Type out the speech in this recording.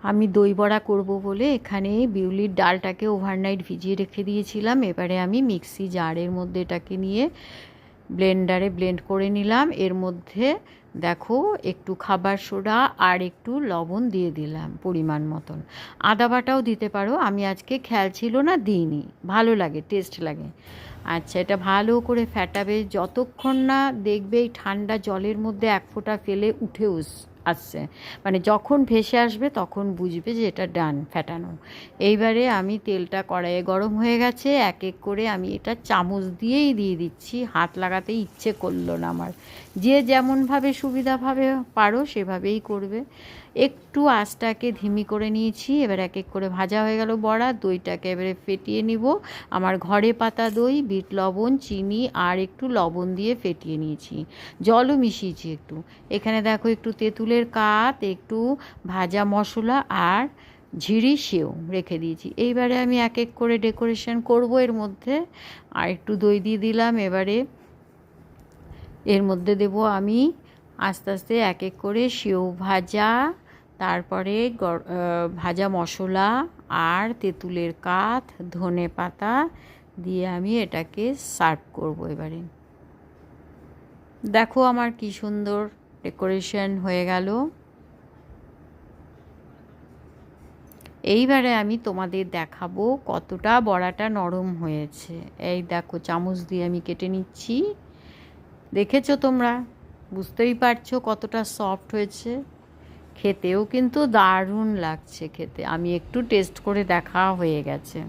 আমি দই বড়া করব বলে এখানে বিউলির ডালটাকে ওভারনাইট ভিজিয়ে রেখে দিয়েছিলাম। এবারে আমি মিক্সি জারের মধ্যে এটাকে নিয়ে ব্লেন্ডারে ব্লেন্ড করে নিলাম। এর মধ্যে দেখো একটু খাবার সোডা আর একটু লবণ দিয়ে দিলাম পরিমাণ মতন। আদা বাটাও দিতে পারো, আমি আজকে খেয়াল ছিল না দিইনি। ভালো লাগে, টেস্ট লাগে। আচ্ছা, এটা ভালো করে ফ্যাটাবে যতক্ষণ না দেখবে এই ঠান্ডা জলের মধ্যে এক ফোঁটা ফেলে উঠে আসছে, মানে যখন ভেসে আসবে তখন বুঝবে যে এটা ডান ফ্যাটানো। এইবারে আমি তেলটা কড়াইয়ে গরম হয়ে গেছে, এক এক করে আমি এটা চামচ দিয়েই দিয়ে দিচ্ছি, হাত লাগাতে ইচ্ছে করলো না আমার। যে যেমনভাবে সুবিধাভাবে পারো সেভাবেই করবে। একটু আঁচটাকে ধিমি করে নিয়েছি। এবার এক এক করে ভাজা হয়ে গেল বড়া। দইটাকে এবারে ফেটিয়ে নিব। আমার ঘরে পাতা দই, বিট লবণ, চিনি আর একটু লবণ দিয়ে ফেটিয়ে নিয়েছি, জলও মিশিয়েছি একটু। এখানে দেখো একটু তেঁতুলের কাত, একটু ভাজা মশলা আর ঝিরি সেও রেখে দিয়েছি। এইবারে আমি এক এক করে ডেকোরেশন করব এর মধ্যে। আর একটু দই দিয়ে দিলাম। এবারে এর মধ্যে দেব আমি আস্তে আস্তে এক এক করে সেও ভাজা, তারপরে ভাজা মশলা আর তেঁতুলের কাঠ, ধনে পাতা দিয়ে আমি এটাকে সার্ভ করব। এবারে দেখো আমার কি সুন্দর ডেকোরেশন হয়ে গেল। এইবারে আমি তোমাদের দেখাবো কতটা বড়াটা নরম হয়েছে। এই দেখো চামচ দিয়ে আমি কেটে নিচ্ছি। দেখেছো তোমরা, বুঝতেই পারছো কতটা সফট হয়েছে। খেতেও কিন্তু দারুণ লাগছে খেতে। আমি একটু টেস্ট করে দেখা হয়ে গেছে।